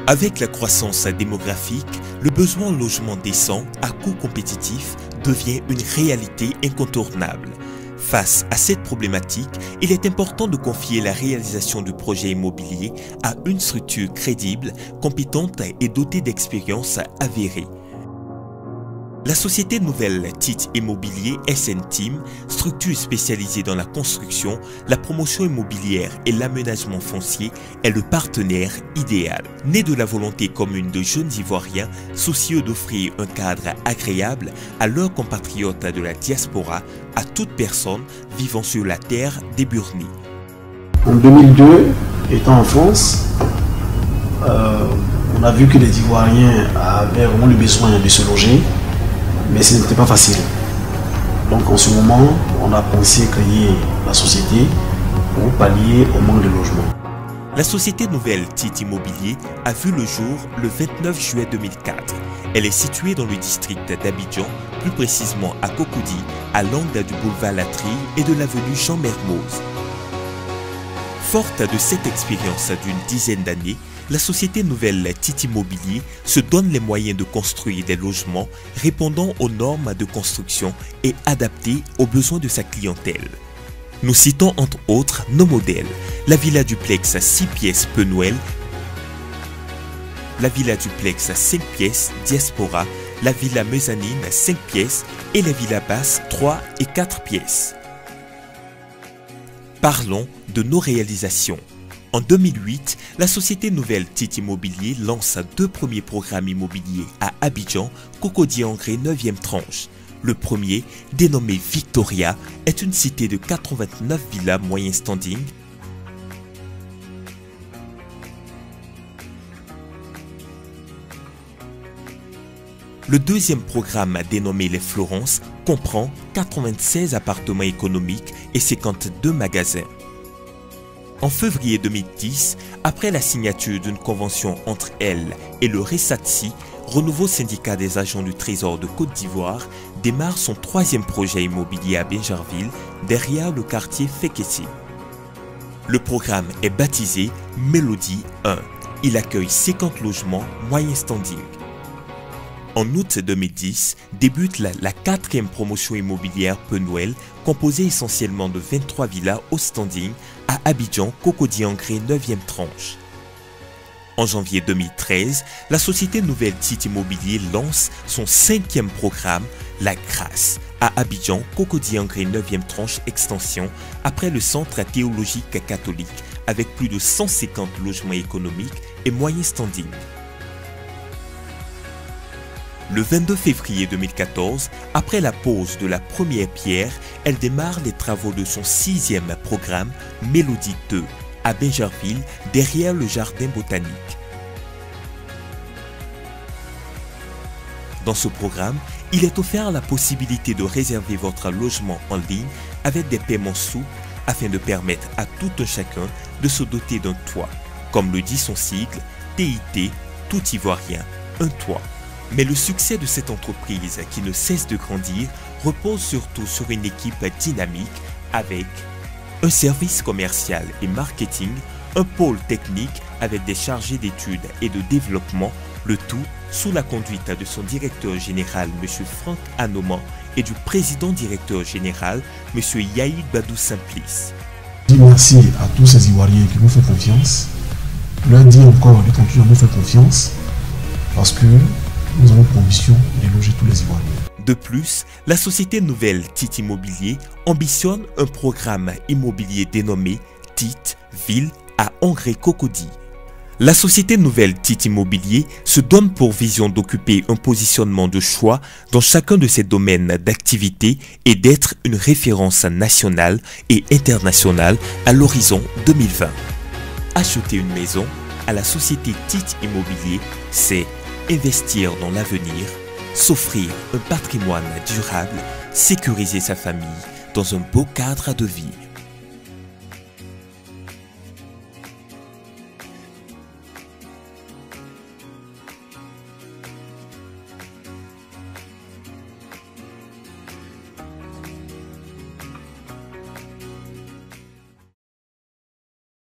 Avec la croissance démographique, le besoin en logement décent à coût compétitif devient une réalité incontournable. Face à cette problématique, il est important de confier la réalisation du projet immobilier à une structure crédible, compétente et dotée d'expérience avérée. La société nouvelle TIT Immobilier SN Team, structure spécialisée dans la construction, la promotion immobilière et l'aménagement foncier, est le partenaire idéal. Né de la volonté commune de jeunes Ivoiriens soucieux d'offrir un cadre agréable à leurs compatriotes de la diaspora, à toute personne vivant sur la terre des Burnis. En 2002, étant en France, on a vu que les Ivoiriens avaient vraiment le besoin de se loger. Mais ce n'était pas facile. Donc en ce moment, on a pensé créer la société pour pallier au manque de logement. La société nouvelle TIT Immobilier a vu le jour le 29 juillet 2004. Elle est située dans le district d'Abidjan, plus précisément à Cocody, à l'angle du boulevard Latrille et de l'avenue Jean Mermoz. Forte de cette expérience d'une dizaine d'années, la société nouvelle TIT Immobilier se donne les moyens de construire des logements répondant aux normes de construction et adaptés aux besoins de sa clientèle. Nous citons entre autres nos modèles: la villa duplex 6 pièces Penouel, la villa duplex 5 pièces Diaspora, la villa mezzanine 5 pièces et la villa basse 3 et 4 pièces. Parlons de nos réalisations. En 2008, la société nouvelle TIT Immobilier lance 2 premiers programmes immobiliers à Abidjan, Cocody-Angré 9e tranche. Le premier, dénommé Victoria, est une cité de 89 villas moyen standing. Le deuxième programme, dénommé Les Florence, comprend 96 appartements économiques et 52 magasins. En février 2010, après la signature d'une convention entre elle et le RESATSI, Renouveau Syndicat des agents du Trésor de Côte d'Ivoire, démarre son 3e projet immobilier à Bingerville, derrière le quartier Fekessi. Le programme est baptisé Mélodie 1. Il accueille 50 logements moyen standing. En août 2010, débute la 4e promotion immobilière Penouel, composée essentiellement de 23 villas au standing à Abidjan, Cocody-Angré 9e tranche. En janvier 2013, la société nouvelle TIT Immobilier lance son 5e programme, La Grâce, à Abidjan, Cocody-Angré 9e tranche extension, après le centre théologique catholique, avec plus de 150 logements économiques et moyen standing. Le 22 février 2014, après la pose de la première pierre, elle démarre les travaux de son 6e programme, Mélodie 2, à Bingerville, derrière le jardin botanique. Dans ce programme, il est offert la possibilité de réserver votre logement en ligne avec des paiements souples afin de permettre à tout un chacun de se doter d'un toit. Comme le dit son sigle, TIT, tout Ivoirien, un toit. Mais le succès de cette entreprise qui ne cesse de grandir repose surtout sur une équipe dynamique avec un service commercial et marketing, un pôle technique avec des chargés d'études et de développement, le tout sous la conduite de son directeur général M. Franck Anoman et du président directeur général M. Yaïd Badou Simplice. Je dis merci à tous ces Ivoiriens qui nous font confiance. Je leur dis encore de continuer à nous faire confiance parce que nous avons pour mission de loger tous les Ivoiriens. De plus, la société nouvelle TIT Immobilier ambitionne un programme immobilier dénommé TIT Ville à Angré-Cocody. La société nouvelle TIT Immobilier se donne pour vision d'occuper un positionnement de choix dans chacun de ses domaines d'activité et d'être une référence nationale et internationale à l'horizon 2020. Acheter une maison à la société TIT Immobilier, c'est investir dans l'avenir, s'offrir un patrimoine durable, sécuriser sa famille dans un beau cadre de vie.